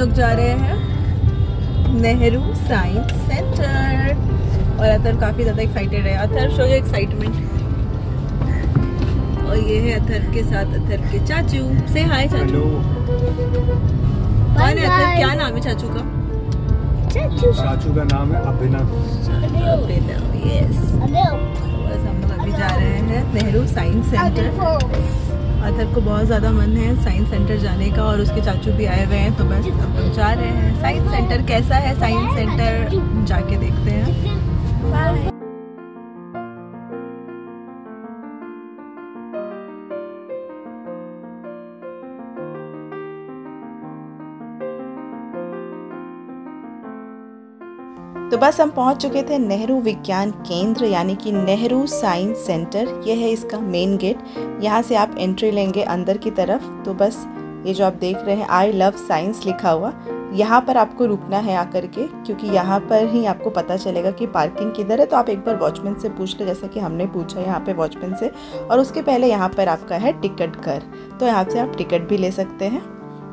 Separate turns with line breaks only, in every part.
लोग जा रहे हैं नेहरू साइंस सेंटर और अथर काफ़ी ज़्यादा एक्साइटेड है। Other show your excitement. और ये है अथर के साथ अथर के चाचू। से हाय चाचू। कौन है अथर? क्या नाम है चाचू का?
चाचू का नाम है अभिनव।
अभिनव, यस। बस हम लोग अभी जा रहे हैं नेहरू साइंस सेंटर। अथर को बहुत ज़्यादा मन है साइंस सेंटर जाने का और उसके चाचू भी आए हुए हैं, तो बस हम लोग जा रहे हैं। साइंस सेंटर कैसा है? साइंस सेंटर जाके देखते हैं। बाय। तो बस हम पहुंच चुके थे नेहरू विज्ञान केंद्र यानी कि नेहरू साइंस सेंटर। यह है इसका मेन गेट। यहाँ से आप एंट्री लेंगे अंदर की तरफ। तो बस ये जो आप देख रहे हैं आई लव साइंस लिखा हुआ, यहाँ पर आपको रुकना है आकर के, क्योंकि यहाँ पर ही आपको पता चलेगा कि पार्किंग किधर है। तो आप एक बार वॉचमैन से पूछ ले, जैसा कि हमने पूछा यहाँ पे वॉचमैन से। और उसके पहले यहाँ पर आपका है टिकट घर, तो यहाँ से आप टिकट भी ले सकते हैं।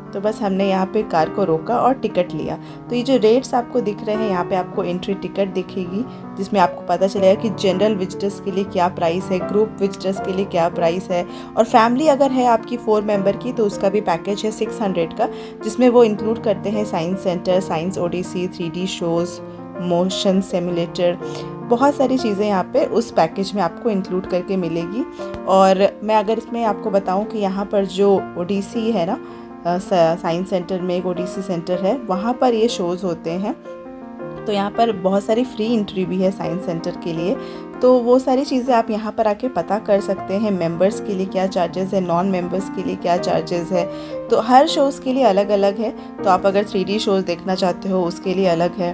तो बस हमने यहाँ पे कार को रोका और टिकट लिया। तो ये जो रेट्स आपको दिख रहे हैं, यहाँ पे आपको एंट्री टिकट दिखेगी जिसमें आपको पता चलेगा कि जनरल विजिटर्स के लिए क्या प्राइस है, ग्रुप विजिटर्स के लिए क्या प्राइस है, और फैमिली अगर है आपकी 4 मेंबर की तो उसका भी पैकेज है 600 का, जिसमें वो इंक्लूड करते हैं science centre, science odyssey, 3D shows, motion simulator, बहुत सारी चीज़ें यहाँ पे उस पैकेज में आपको इंक्लूड करके मिलेगी। और मैं अगर इसमें आपको बताऊँ कि यहाँ पर जो ओडिसी है ना, साइंस सेंटर में एक ओडिसी सेंटर है, वहाँ पर ये शोज़ होते हैं। तो यहाँ पर बहुत सारी फ्री एंट्री भी है साइंस सेंटर के लिए। तो वो सारी चीज़ें आप यहाँ पर आके पता कर सकते हैं। मेंबर्स के लिए क्या चार्जेस है, नॉन मेंबर्स के लिए क्या चार्जेस है। तो हर शोज़ के लिए अलग अलग है। तो आप अगर 3D शोज़ देखना चाहते हो उसके लिए अलग है।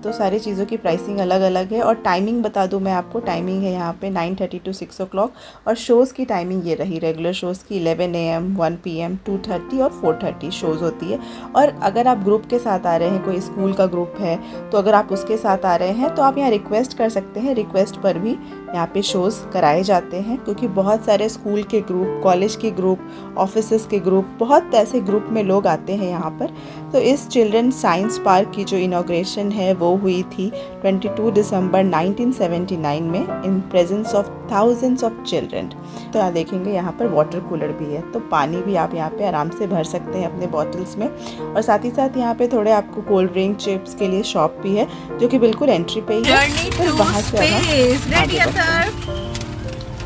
तो सारी चीज़ों की प्राइसिंग अलग अलग है। और टाइमिंग बता दूं मैं आपको, टाइमिंग है यहाँ पे 9:30 to 6 o'clock। और शोज़ की टाइमिंग ये रही, रेगुलर शोज़ की 11 AM, 1 PM, 2:30 और 4:30 शोज़ होती है। और अगर आप ग्रुप के साथ आ रहे हैं, कोई स्कूल का ग्रुप है, तो अगर आप उसके साथ आ रहे हैं तो आप यहाँ रिक्वेस्ट कर सकते हैं। रिक्वेस्ट पर भी यहाँ पे शोज़ कराए जाते हैं, क्योंकि बहुत सारे स्कूल के ग्रुप, कॉलेज के ग्रुप, ऑफिसेस के ग्रुप, बहुत ऐसे ग्रुप में लोग आते हैं यहाँ पर। तो इस चिल्ड्रन साइंस पार्क की जो इनॉग्रेशन है वो हुई थी 22 दिसंबर 1979 में in presence of thousands of children. तो यहाँ देखेंगे यहाँ पर वाटर कूलर भी है, तो पानी भी आप यहाँ पे आराम से भर सकते हैं अपने बॉटल्स में। और साथ ही साथ यहाँ पे थोड़े आपको कोल्ड ड्रिंक, चिप्स के लिए शॉप भी है, जो कि बिल्कुल एंट्री पे ही है। तो वहाँ से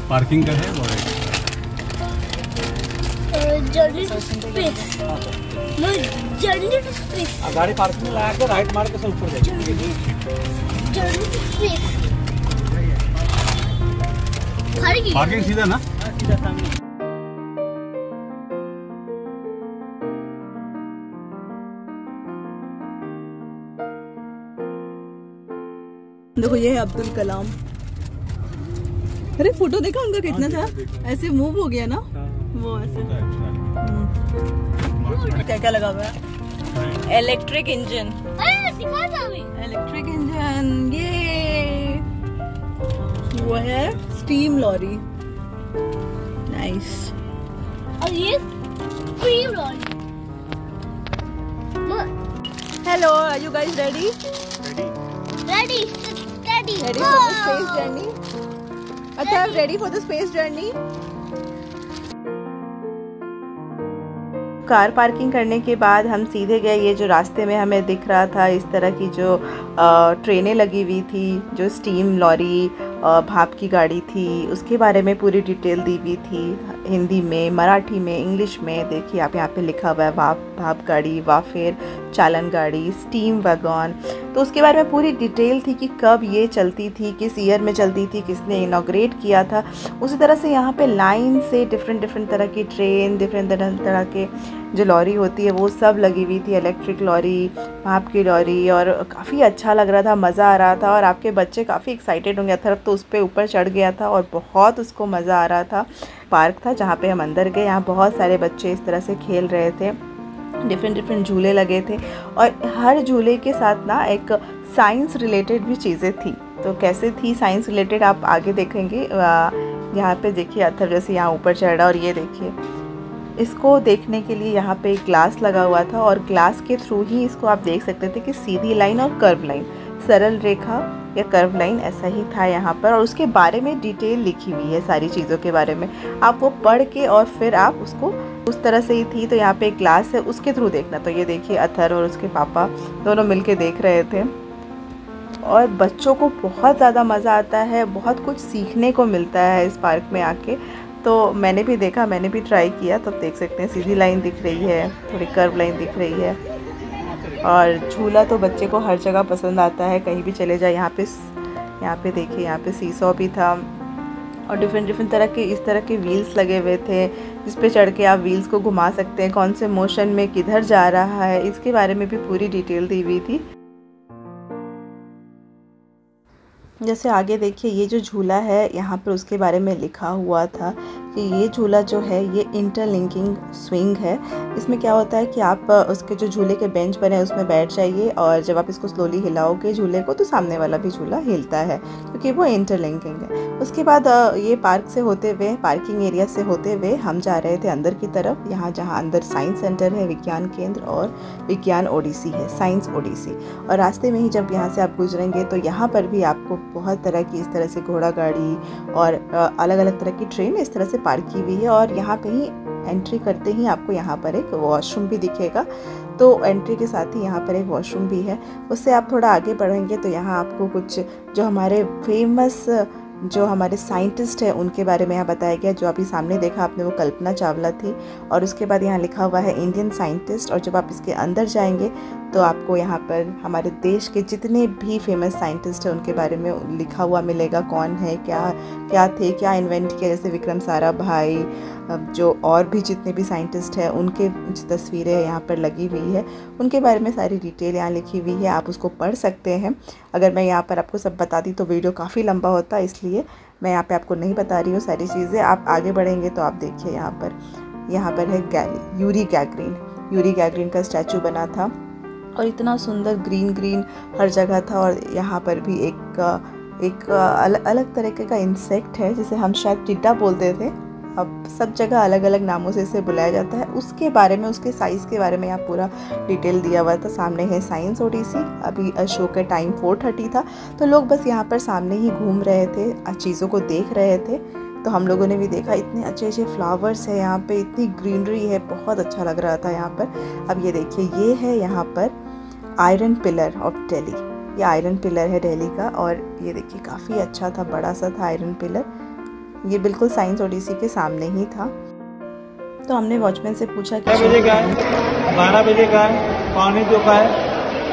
पार्किंग का है वो गाड़ी पार्किंग में लगा के राइट मार के सब ऊपर जाएगी। पार्किंग सीधा ना, सीधा सामने।
देखो ये है अब्दुल कलाम। अरे फोटो देखा उनका कितना था, ऐसे मूव हो गया ना वो ऐसे। क्या क्या लगा हुआ है? Electric engine, electric engine. ये वो है स्टीम लॉरी, नाइस। और ये steam lorry. Hello, are you guys ready?
Ready.
Ready for the space journey? अच्छा, ready for the space journey? Car parking करने के बाद हम सीधे गए, ये जो रास्ते में हमें दिख रहा था इस तरह की जो ट्रेनें लगी हुई थी, जो स्टीम लॉरी, भाप की गाड़ी थी, उसके बारे में पूरी डिटेल दी हुई थी हिंदी में, मराठी में, इंग्लिश में। देखिए आप यहाँ पे लिखा हुआ है भाप गाड़ी, वाफेर चालन गाड़ी, स्टीम वैगन। तो उसके बारे में पूरी डिटेल थी कि कब ये चलती थी, किस ईयर में चलती थी, किसने इनॉग्रेट किया था। उसी तरह से यहाँ पे लाइन से डिफरेंट तरह की ट्रेन, डिफरेंट तरह के जो लॉरी होती है वो सब लगी हुई थी, इलेक्ट्रिक लॉरी, भाप की लॉरी। और काफ़ी अच्छा लग रहा था, मज़ा आ रहा था। और आपके बच्चे काफ़ी एक्साइटेड होंगे। अथर्व तो उस पर ऊपर चढ़ गया था और बहुत उसको मज़ा आ रहा था। पार्क था जहाँ पे हम अंदर गए, यहाँ बहुत सारे बच्चे इस तरह से खेल रहे थे, डिफरेंट झूले लगे थे। और हर झूले के साथ ना एक साइंस रिलेटेड भी चीज़ें थी। तो कैसे थी साइंस रिलेटेड आप आगे देखेंगे। यहाँ पे देखिए अथर्व जैसे यहाँ ऊपर चढ़ रहा, और ये देखिए इसको देखने के लिए यहाँ पे एक ग्लास लगा हुआ था और ग्लास के थ्रू ही इसको आप देख सकते थे कि सीधी लाइन और कर्व लाइन, सरल रेखा या कर्व लाइन ऐसा ही था यहाँ पर। और उसके बारे में डिटेल लिखी हुई है सारी चीज़ों के बारे में, आप वो पढ़ के और फिर आप उसको उस तरह से ही थी। तो यहाँ पे एक ग्लास है, उसके थ्रू देखना। तो ये देखिए अथर और उसके पापा दोनों मिलके देख रहे थे और बच्चों को बहुत ज़्यादा मज़ा आता है, बहुत कुछ सीखने को मिलता है इस पार्क में आके। तो मैंने भी देखा, मैंने भी ट्राई किया। तो देख सकते हैं सीधी लाइन दिख रही है, थोड़ी कर्व लाइन दिख रही है। और झूला तो बच्चे को हर जगह पसंद आता है, कहीं भी चले जाए। यहाँ पे देखिए, यहाँ पे सीसॉ भी था और डिफरेंट तरह के इस तरह के व्हील्स लगे हुए थे जिस पे चढ़ के आप व्हील्स को घुमा सकते हैं, कौन से मोशन में किधर जा रहा है इसके बारे में भी पूरी डिटेल दी हुई थी। जैसे आगे देखिए ये जो झूला है यहाँ पर उसके बारे में लिखा हुआ था कि ये झूला जो है ये इंटरलिंकिंग स्विंग है। इसमें क्या होता है कि आप उसके जो झूले के बेंच बने हैं उसमें बैठ जाइए और जब आप इसको स्लोली हिलाओगे झूले को तो सामने वाला भी झूला हिलता है क्योंकि वो इंटरलिंकिंग है। उसके बाद ये पार्क से होते हुए, पार्किंग एरिया से होते हुए हम जा रहे थे अंदर की तरफ, यहाँ जहाँ अंदर साइंस सेंटर है, विज्ञान केंद्र और विज्ञान ओडिसी है, साइंस ओडिसी। और रास्ते में ही जब यहाँ से आप गुजरेंगे तो यहाँ पर भी आपको बहुत तरह की इस तरह से घोड़ा गाड़ी और अलग अलग तरह की ट्रेन इस तरह से पार्क की हुई है। और यहाँ पे ही एंट्री करते ही आपको यहाँ पर एक वॉशरूम भी दिखेगा। तो एंट्री के साथ ही यहाँ पर एक वॉशरूम भी है। उससे आप थोड़ा आगे बढ़ेंगे तो यहाँ आपको कुछ जो हमारे फेमस जो हमारे साइंटिस्ट हैं उनके बारे में यहाँ बताया गया। जो अभी सामने देखा आपने वो कल्पना चावला थी और उसके बाद यहाँ लिखा हुआ है इंडियन साइंटिस्ट। और जब आप इसके अंदर जाएंगे तो आपको यहाँ पर हमारे देश के जितने भी फेमस साइंटिस्ट हैं उनके बारे में लिखा हुआ मिलेगा, कौन है, क्या थे, क्या इन्वेंट किया। जैसे विक्रम साराभाई, जो और भी जितने भी साइंटिस्ट हैं उनके तस्वीरें यहाँ पर लगी हुई है, उनके बारे में सारी डिटेल यहाँ लिखी हुई है, आप उसको पढ़ सकते हैं। अगर मैं यहाँ पर आपको सब बता दी तो वीडियो काफ़ी लंबा होता, इसलिए मैं यहाँ पे आपको नहीं बता रही हूँ सारी चीज़ें। आप आगे बढ़ेंगे तो आप देखिए यहाँ पर है यूरी गैगरिन का स्टैचू बना था और इतना सुंदर ग्रीन हर जगह था। और यहाँ पर भी एक अलग तरीके का इंसेक्ट है जिसे हम शायद टिड्डा बोलते थे, अब सब जगह अलग अलग नामों से इसे बुलाया जाता है। उसके बारे में, उसके साइज़ के बारे में यहाँ पूरा डिटेल दिया हुआ था। सामने है साइंस ओडिसी। अभी शो का टाइम 4:30 था तो लोग बस यहाँ पर सामने ही घूम रहे थे, चीज़ों को देख रहे थे। तो हम लोगों ने भी देखा, इतने अच्छे फ्लावर्स है यहाँ पे, इतनी ग्रीनरी है, बहुत अच्छा लग रहा था यहाँ पर। अब ये देखिए, ये है यहाँ पर आयरन पिलर ऑफ दिल्ली, ये आयरन पिलर है दिल्ली का। और ये देखिए काफ़ी अच्छा था, बड़ा सा था आयरन पिलर। ये बिल्कुल साइंस ओडिसी के सामने ही था। तो हमने वॉचमैन से पूछा कि
6 बजे का है, 12 बजे का है, 2:45 का है,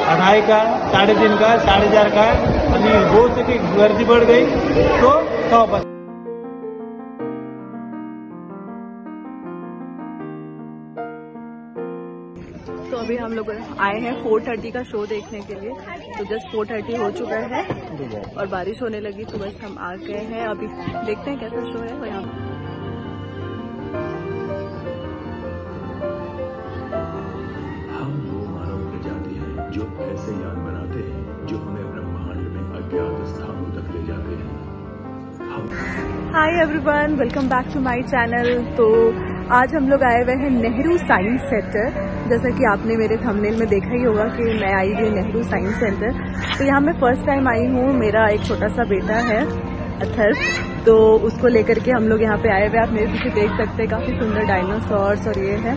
2:30 का है, 3:30 का है, 4:30 का है। और वो से कि गर्दी बढ़ गई तो 100।
तो अभी हम लोग आए हैं 4:30 का शो देखने के लिए। तो जस्ट 4:30 हो चुका है और बारिश होने लगी तो बस हम आ गए हैं। अभी देखते हैं कैसा शो है। यहाँ
हम वो मानव प्रजाति हैं जो ऐसे यान बनाते हैं जो हमें ब्रह्मांड में अज्ञात स्थानों तक ले जाते हैं।
Hi everyone, welcome back to my channel. तो आज हम लोग आए हुए हैं नेहरू साइंस सेंटर। जैसा कि आपने मेरे थंबनेल में देखा ही होगा कि मैं आई हुई नेहरू साइंस सेंटर। तो यहाँ मैं फर्स्ट टाइम आई हूँ। मेरा एक छोटा सा बेटा है अथर, तो उसको लेकर के हम लोग यहाँ पे आए हुए। आप मेरे पीछे देख सकते हैं काफ़ी सुंदर डायनासोर्स और ये है,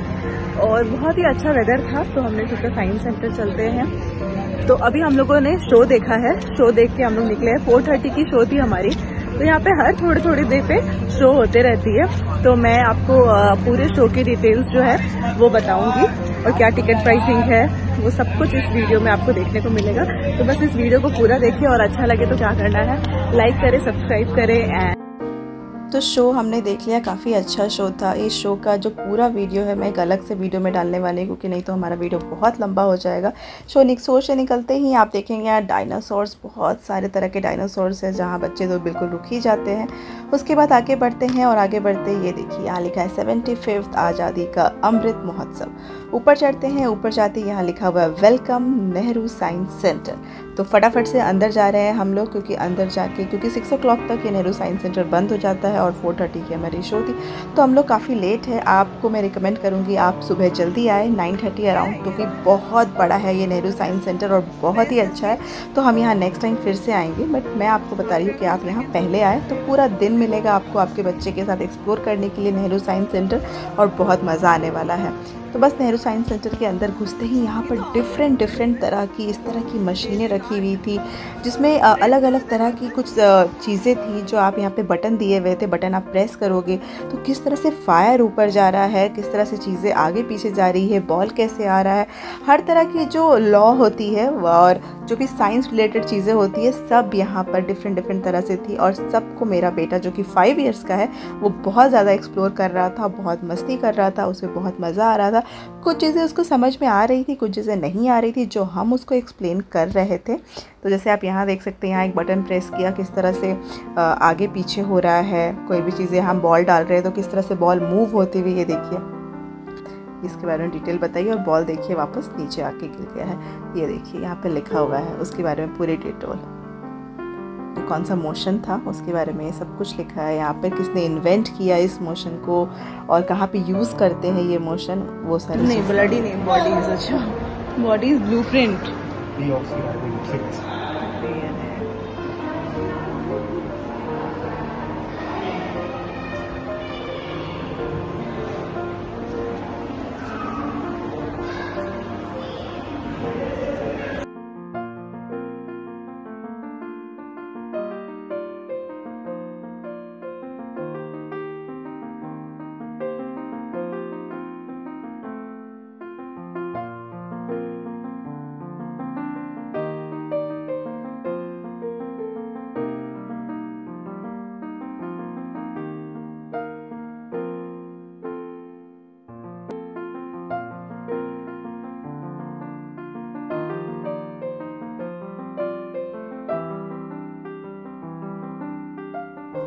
और बहुत ही अच्छा वेदर था तो हमने सोचा साइंस सेंटर चलते हैं। तो अभी हम लोगों ने शो देखा है, शो देख के हम लोग निकले हैं। 4:30 की शो थी हमारी। तो यहाँ पे हर थोड़ी देर पे शो होते रहती है। तो मैं आपको पूरे शो की डिटेल्स जो है वो बताऊंगी और क्या टिकट प्राइसिंग है वो सब कुछ इस वीडियो में आपको देखने को मिलेगा। तो बस इस वीडियो को पूरा देखिए और अच्छा लगे तो क्या करना है, लाइक करें, सब्सक्राइब करें। तो शो हमने देख लिया, काफ़ी अच्छा शो था। इस शो का जो पूरा वीडियो है मैं एक अलग से वीडियो में डालने वाली हूँ क्योंकि नहीं तो हमारा वीडियो बहुत लंबा हो जाएगा। शो से निकलते ही आप देखेंगे यहाँ डायनासोर्स, बहुत सारे तरह के डायनासोर्स हैं जहाँ बच्चे तो बिल्कुल रुक ही जाते हैं। उसके बाद आगे बढ़ते हैं और आगे बढ़ते ये देखिए यहाँ लिखा है 75th आज़ादी का अमृत महोत्सव। ऊपर चढ़ते हैं, ऊपर जाते यहाँ लिखा हुआ है वेलकम नेहरू साइंस सेंटर। तो फटाफट से अंदर जा रहे हैं हम लोग, क्योंकि अंदर जाके क्योंकि 6 o'clock तक ये नेहरू साइंस सेंटर बंद हो जाता है और 4:30 की हमारी शो थी, तो हम लोग काफ़ी लेट है। आपको मैं रिकमेंड करूँगी आप सुबह जल्दी आए 9:30 अराउंड, क्योंकि बहुत बड़ा है ये नेहरू साइंस सेंटर और बहुत ही अच्छा है। तो हम यहाँ नेक्स्ट टाइम फिर से आएंगे, बट मैं आपको बता रही हूँ कि आप यहाँ पहले आए तो पूरा दिन मिलेगा आपको आपके बच्चे के साथ एक्सप्लोर करने के लिए नेहरू साइंस सेंटर, और बहुत मज़ा आने वाला है। तो बस नेहरू साइंस सेंटर के अंदर घुसते ही यहाँ पर डिफरेंट तरह की इस तरह की मशीनें रखी हुई थी, जिसमें अलग अलग तरह की कुछ चीज़ें थी जो आप यहाँ पे बटन दिए हुए थे। बटन आप प्रेस करोगे तो किस तरह से फायर ऊपर जा रहा है, किस तरह से चीज़ें आगे पीछे जा रही है, बॉल कैसे आ रहा है, हर तरह की जो लॉ होती है और जो भी साइंस रिलेटेड चीज़ें होती है सब यहाँ पर डिफरेंट तरह से थी। और सबको मेरा बेटा जो कि 5 years का है वो बहुत ज़्यादा एक्सप्लोर कर रहा था, बहुत मस्ती कर रहा था, उसे बहुत मज़ा आ रहा था। कुछ चीज़ें उसको समझ में आ रही थी, कुछ चीज़ें नहीं आ रही थी जो हम उसको एक्सप्लेन कर रहे थे। तो जैसे आप यहाँ देख सकते हैं, यहाँ एक बटन प्रेस किया किस तरह से आगे पीछे हो रहा है, कोई भी चीज़ें हम बॉल डाल रहे हैं तो किस तरह से बॉल मूव होती हुई, ये देखिए इसके बारे में डिटेल बताइए। और बॉल देखिए वापस नीचे आके गिर गया है, ये देखिए यहाँ पे लिखा हुआ है उसके बारे में पूरी डिटेल, कौन सा मोशन था उसके बारे में सब कुछ लिखा है यहाँ पे, किसने इन्वेंट किया इस मोशन को और कहाँ पे यूज़ करते हैं ये मोशन, वो सारी नहीं ब्लडी नहीं बॉडीज, अच्छा बॉडीज ब्लूप्रिंट।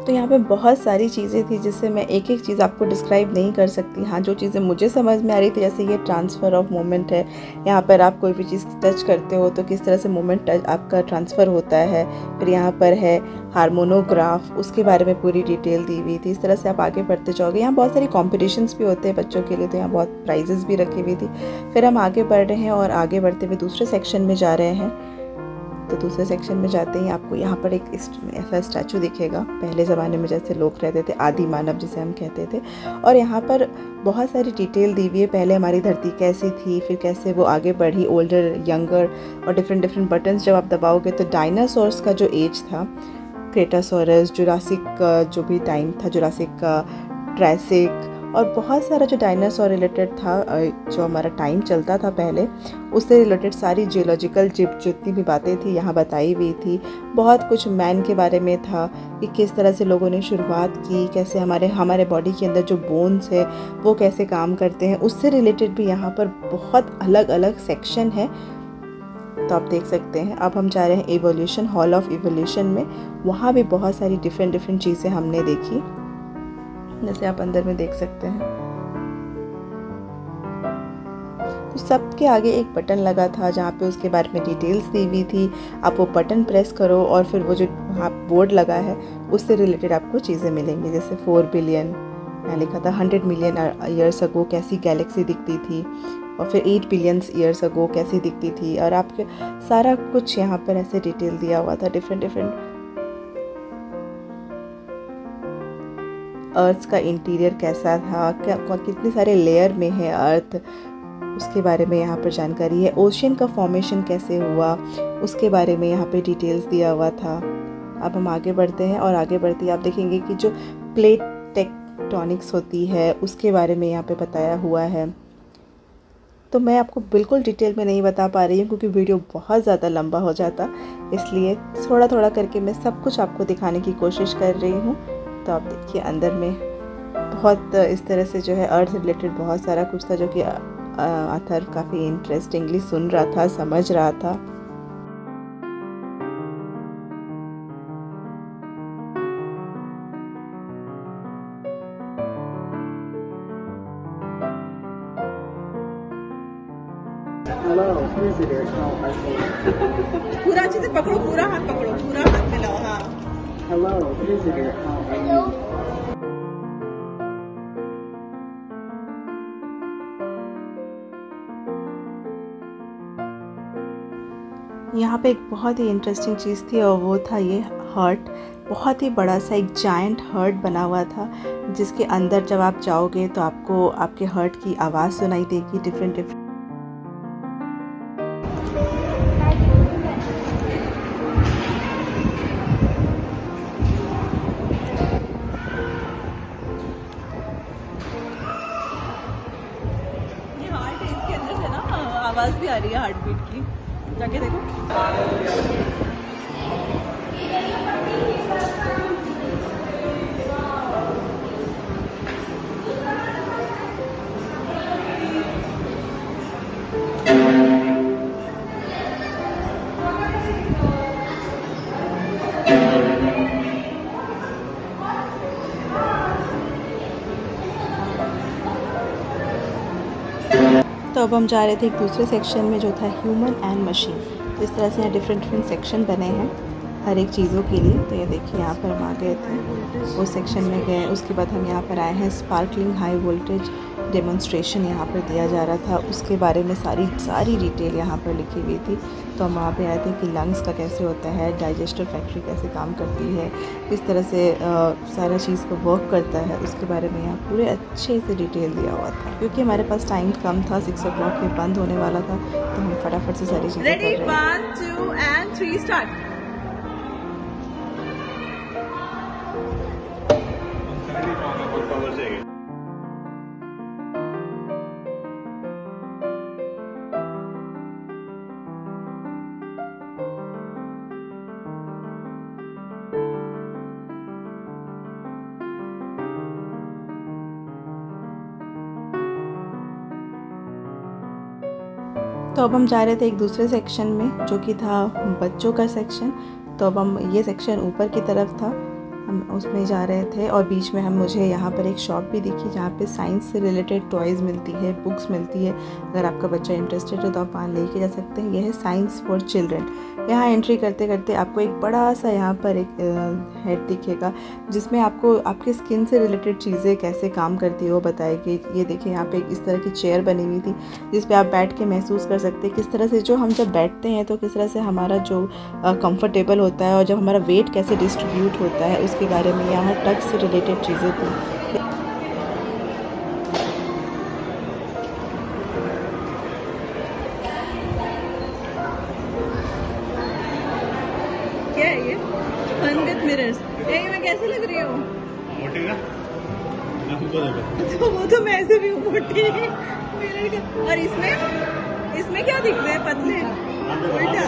तो यहाँ पे बहुत सारी चीज़ें थी जिससे मैं एक एक चीज़ आपको डिस्क्राइब नहीं कर सकती। हाँ, जो चीज़ें मुझे समझ में आ रही थी, जैसे ये ट्रांसफ़र ऑफ मोमेंट है, यहाँ पर आप कोई भी चीज़ टच करते हो तो किस तरह से मोमेंट आपका ट्रांसफ़र होता है। फिर यहाँ पर है हार्मोनोग्राफ, उसके बारे में पूरी डिटेल दी हुई थी। इस तरह से आप आगे बढ़ते जाओगे। यहाँ बहुत सारी कॉम्पिटिशन्स भी होते हैं बच्चों के लिए, तो यहाँ बहुत प्राइजेज़ भी रखी हुई थी। फिर हम आगे बढ़ रहे हैं और आगे बढ़ते हुए दूसरे सेक्शन में जा रहे हैं। तो दूसरे सेक्शन में जाते ही आपको यहाँ पर एक ऐसा स्टैचू दिखेगा, पहले ज़माने में जैसे लोग रहते थे, आदि मानव जिसे हम कहते थे। और यहाँ पर बहुत सारी डिटेल दी हुई है, पहले हमारी धरती कैसी थी, फिर कैसे वो आगे बढ़ी, ओल्डर, यंगर, और डिफरेंट बटन्स जब आप दबाओगे तो डायनासोर्स का जो एज था, क्रेटासोरस, जुरासिक का जो भी टाइम था, जुरासिक का, ट्रायसिक, और बहुत सारा जो डायनासोर रिलेटेड था, जो हमारा टाइम चलता था पहले, उससे रिलेटेड सारी जियोलॉजिकल जितनी भी बातें थी यहाँ बताई हुई थी। बहुत कुछ मैन के बारे में था कि किस तरह से लोगों ने शुरुआत की, कैसे हमारे बॉडी के अंदर जो बोन्स है वो कैसे काम करते हैं, उससे रिलेटेड भी यहाँ पर बहुत अलग अलग सेक्शन है। तो आप देख सकते हैं। अब हम जा रहे हैं एवोल्यूशन, हॉल ऑफ एवोल्यूशन में। वहाँ भी बहुत सारी डिफरेंट चीज़ें हमने देखी, जैसे आप अंदर में देख सकते हैं। तो सबके आगे एक बटन लगा था जहाँ पे उसके बारे में डिटेल्स दी हुई थी। आप वो बटन प्रेस करो और फिर वो जो वहाँ बोर्ड लगा है उससे रिलेटेड आपको चीज़ें मिलेंगी। जैसे 4 बिलियन यहाँ लिखा था, 100 मिलियन ईयर्स अगो कैसी गैलेक्सी दिखती थी, और फिर 8 बिलियन ईयर्स अगो कैसी दिखती थी, और आपके सारा कुछ यहाँ पर ऐसे डिटेल दिया हुआ था। डिफरेंट अर्थ का इंटीरियर कैसा था, कितने सारे लेयर में है अर्थ, उसके बारे में यहाँ पर जानकारी है। ओशियन का फॉर्मेशन कैसे हुआ उसके बारे में यहाँ पे डिटेल्स दिया हुआ था। अब हम आगे बढ़ते हैं और आगे बढ़ते ही आप देखेंगे कि जो प्लेट टेक्टोनिक्स होती है उसके बारे में यहाँ पे बताया हुआ है। तो मैं आपको बिल्कुल डिटेल में नहीं बता पा रही हूँ क्योंकि वीडियो बहुत ज़्यादा लंबा हो जाता, इसलिए थोड़ा करके मैं सब कुछ आपको दिखाने की कोशिश कर रही हूँ। तो आप देखिए अंदर में बहुत इस तरह से जो है अर्थ रिलेटेड बहुत सारा कुछ था, जो कि आथर काफ़ी इंटरेस्टिंगली सुन रहा था, समझ रहा था। पूरा अच्छे से पकड़ो, पूरा हाथ पकड़ो, पूरा हाथ मिलाओ। हाँ यहाँ पे एक बहुत ही इंटरेस्टिंग चीज़ थी और वो था ये हर्ट। बहुत ही बड़ा सा एक जायंट हर्ट बना हुआ था, जिसके अंदर जब आप जाओगे तो आपको आपके हर्ट की आवाज़ सुनाई देगी डिफरेंट डिफरेंट। ये हार्ट है, इसके अंदर से ना आवाज़ भी आ रही है हार्ट बीट की, जाके देखो। तो अब हम जा रहे थे एक दूसरे सेक्शन में जो था ह्यूमन एंड मशीन। तो इस तरह से यहाँ डिफरेंट डिफरेंट सेक्शन बने हैं हर एक चीज़ों के लिए। तो ये देखिए यहाँ पर हम आ गए थे, उस सेक्शन में गए। उसके बाद हम यहाँ पर आए हैं, स्पार्कलिंग हाई वोल्टेज डेमोन्स्ट्रेशन यहाँ पर दिया जा रहा था। उसके बारे में सारी डिटेल यहाँ पर लिखी हुई थी। तो हम वहाँ पे आए थे कि लंग्स का कैसे होता है, डाइजेस्टर फैक्ट्री कैसे काम करती है, किस तरह से सारा चीज़ का वर्क करता है, उसके बारे में यहाँ पूरे अच्छे से डिटेल दिया हुआ था। क्योंकि हमारे पास टाइम कम था, 6 o'clock ये बंद होने वाला था, तो हम फटाफट से सारी चीज़ें कर रहे थे। 1, 2 and 3 स्टार्ट। तो अब हम जा रहे थे एक दूसरे सेक्शन में जो कि था बच्चों का सेक्शन। तो अब हम ये सेक्शन ऊपर की तरफ था, हम उसमें जा रहे थे। और बीच में मुझे यहाँ पर एक शॉप भी दिखी जहाँ पे साइंस से रिलेटेड टॉयज़ मिलती है, बुक्स मिलती है। अगर आपका बच्चा इंटरेस्टेड है तो आप वहाँ लेके जा सकते हैं। यह है साइंस फॉर चिल्ड्रन। यहाँ एंट्री करते करते आपको एक बड़ा सा यहाँ पर एक हेड दिखेगा, जिसमें आपको आपके स्किन से रिलेटेड चीज़ें कैसे काम करती है वो बताएगी। ये देखिए यहाँ पे इस तरह की चेयर बनी हुई थी जिस पे आप बैठ के महसूस कर सकते हैं किस तरह से जो हम जब बैठते हैं तो किस तरह से हमारा जो कंफर्टेबल होता है, और जब हमारा वेट कैसे डिस्ट्रीब्यूट होता है उसके बारे में यहाँ टच से रिलेटेड चीज़ें थी। क्या है ये? 100 मिरर्स। मैं कैसे लग रही हूँ?
मोटी ना?
तो वो तो मैं ऐसे भी हूँ मोटी। और इसमें क्या दिख रहे हैं? पतले उल्टा।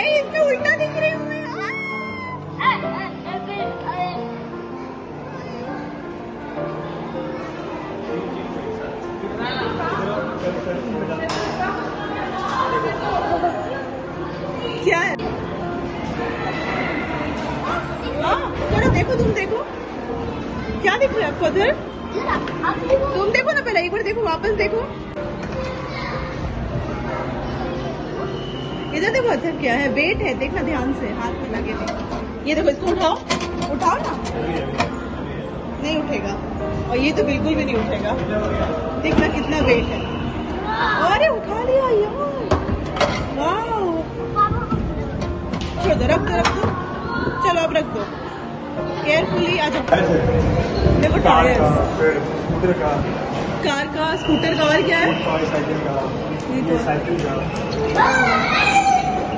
इसमें उल्टा दिख रही हूँ मैं। क्या है? थोड़ा देखो, तुम देखो क्या दिख रहा है आपको उधर? तुम देखो ना, पहले एक बार देखो, वापस देखो, इधर देखो। अच्छा क्या है? वेट है, देखना ध्यान से, हाथ में लगे नहीं। ये देखो, इसको उठाओ ना, नहीं उठेगा। और ये तो बिल्कुल भी नहीं उठेगा। देखना कितना वेट है। अरे उठा लिया यार, वाह। छोड़ दो, रख दो। चलो अब रख दो, केयरफुली। आ जाओ। देखो टायर, कार का, स्कूटर का। और क्या है?
साइकिल का।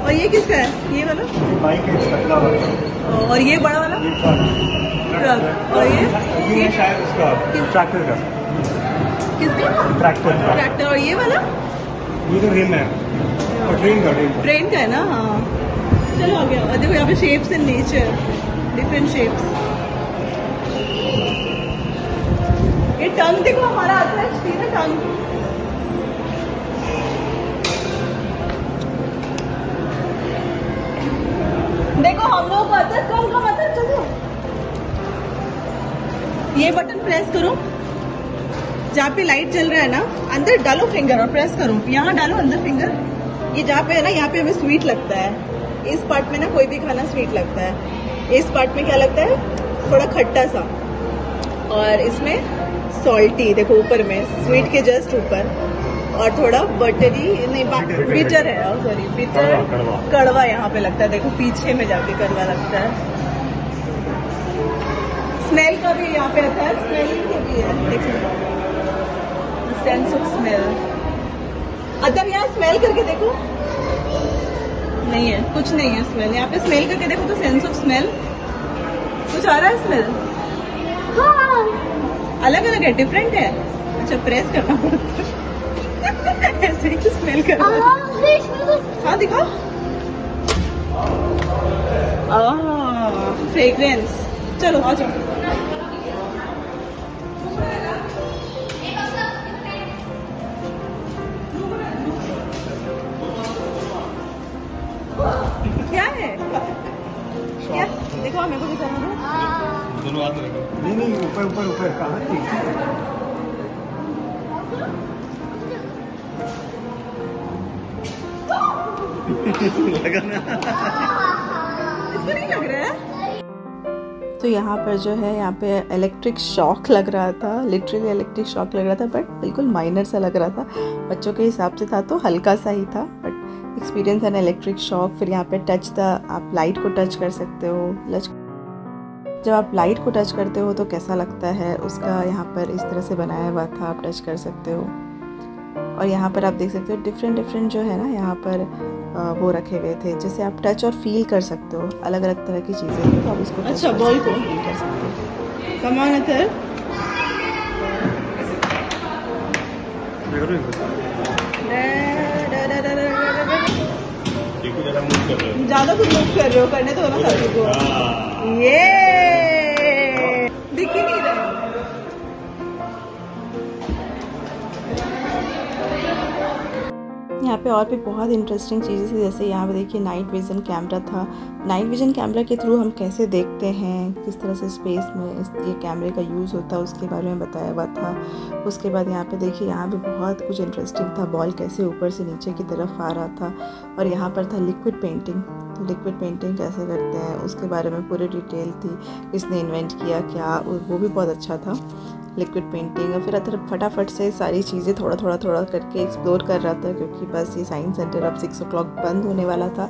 और ये किसका है? ये वाला
बाइक है।
और ये बड़ा वाला ट्रक। और ये
शायद उसका ट्रैक्टर का।
किसका? ट्रैक्टर। और ये वाला?
ये तो रिम है, और ट्रेन का
है ना। हाँ चलो आ गया। और देखो यहाँ पे shapes in nature, different shapes. ये टंग देखो, हमारा आता है सीधा टंग। देखो हम लोग का आता है टंग का मतलब। चलो ये बटन प्रेस करो, जहाँ पे लाइट जल रहा है ना, अंदर डालो फिंगर और प्रेस करो, यहाँ डालो अंदर फिंगर। ये जहाँ पे है ना, यहाँ पे हमें स्वीट लगता है। इस पार्ट में ना कोई भी खाना स्वीट लगता है। इस पार्ट में क्या लगता है, थोड़ा खट्टा सा, और इसमें सॉल्टी, देखो ऊपर में स्वीट के जस्ट ऊपर, और थोड़ा बटरी नहीं, बिटर है, सॉरी बिटर, कड़वा यहाँ पे लगता है। देखो पीछे में जाके कड़वा लगता है। स्मेल का भी यहाँ पे आता है, स्मेल के भी है, देखो सेंस ऑफ स्मेल। अदम यहाँ स्मेल करके देखो, नहीं है, कुछ नहीं है स्मेल। यहाँ पे स्मेल करके देखो तो सेंस ऑफ स्मेल कुछ आ रहा है, स्मेल अलग अलग है, डिफरेंट है। अच्छा प्रेस करना पड़ता है ऐसे ही स्मेल कर रहा है। हाँ दिखाओ, फ्रेग्रेंस। चलो आ जाओ। क्या है, क्या देखो, मेरे को भी करना दो।
दोनों हाथ में रखो। नहीं ऊपर ऊपर ऊपर कहाँ थी? लगा ना?
इसको नहीं लग रहा है। तो यहाँ पर जो है, यहाँ पे इलेक्ट्रिक शॉक लग रहा था, लिटरली इलेक्ट्रिक शॉक लग रहा था, बट बिल्कुल माइनर सा लग रहा था। बच्चों के हिसाब से था तो हल्का सा ही था, but experience an electric shock. फिर यहाँ पे टच द, आप लाइट को टच कर सकते हो। जब आप लाइट को टच करते हो तो कैसा लगता है, उसका यहाँ पर इस तरह से बनाया हुआ था, आप टच कर सकते हो। और यहाँ पर आप देख सकते हो डिफरेंट जो है ना, यहाँ पर वो रखे हुए थे, जैसे आप टच और फील कर सकते हो, अलग अलग तरह की चीज़ें थी, तो आप उसको अच्छा बॉल को फील कर सकते हो। कम ऑन अतर, ज़्यादा कुछ मूव कर रहे हो, करने तो ना साथी को। ये दिख ही नहीं रहा। यहाँ पे और भी बहुत इंटरेस्टिंग चीज़ें थी, जैसे यहाँ पे देखिए नाइट विज़न कैमरा था। नाइट विज़न कैमरा के थ्रू हम कैसे देखते हैं, किस तरह से स्पेस में ये कैमरे का यूज़ होता है, उसके बारे में बताया हुआ था। उसके बाद यहाँ पे देखिए, यहाँ पे बहुत कुछ इंटरेस्टिंग था, बॉल कैसे ऊपर से नीचे की तरफ आ रहा था। और यहाँ पर था लिक्विड पेंटिंग, तो लिक्विड पेंटिंग कैसे करते हैं उसके बारे में पूरी डिटेल थी, किसने इन्वेंट किया क्या, वो भी बहुत अच्छा था लिक्विड पेंटिंग। और फिर अतर फटाफट से सारी चीज़ें थोड़ा करके एक्सप्लोर कर रहा था, क्योंकि बस ये साइंस सेंटर अब 6 o'clock बंद होने वाला था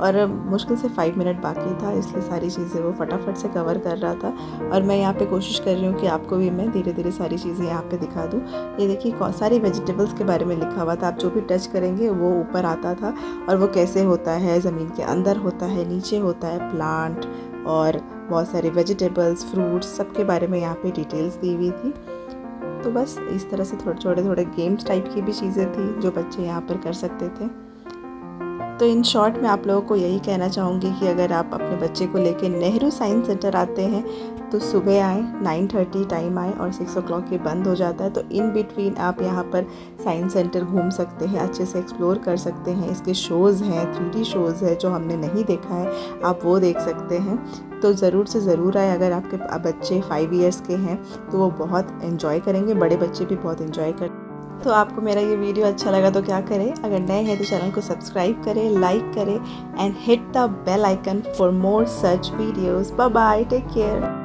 और मुश्किल से 5 मिनट बाकी था, इसलिए सारी चीज़ें वो फटाफट से कवर कर रहा था। और मैं यहाँ पे कोशिश कर रही हूँ कि आपको भी मैं धीरे धीरे सारी चीज़ें यहाँ पे दिखा दूँ। ये देखिए सारी वेजिटेबल्स के बारे में लिखा हुआ था, आप जो भी टच करेंगे वो ऊपर आता था, और वो कैसे होता है, ज़मीन के अंदर होता है, नीचे होता है, प्लांट और बहुत सारे वेजिटेबल्स, फ्रूट्स, सब के बारे में यहाँ पे डिटेल्स दी हुई थी। तो बस इस तरह से थोड़े गेम्स टाइप की भी चीज़ें थी जो बच्चे यहाँ पर कर सकते थे। तो इन शॉर्ट में आप लोगों को यही कहना चाहूँगी कि अगर आप अपने बच्चे को लेके नेहरू साइंस सेंटर आते हैं तो सुबह आएँ, 9:30 टाइम आए और 6 o'clock ये बंद हो जाता है। तो इन बिटवीन आप यहाँ पर साइंस सेंटर घूम सकते हैं, अच्छे से एक्सप्लोर कर सकते हैं। इसके शोज़ हैं, 3D शोज़ है जो हमने नहीं देखा है, आप वो देख सकते हैं। तो ज़रूर से ज़रूर आए। अगर आपके बच्चे 5 years के हैं तो वो बहुत एंजॉय करेंगे, बड़े बच्चे भी बहुत एंजॉय करें। तो आपको मेरा ये वीडियो अच्छा लगा तो क्या करें, अगर नए हैं तो चैनल को सब्सक्राइब करें, लाइक करें and hit the bell icon for more such videos. Bye bye, take care.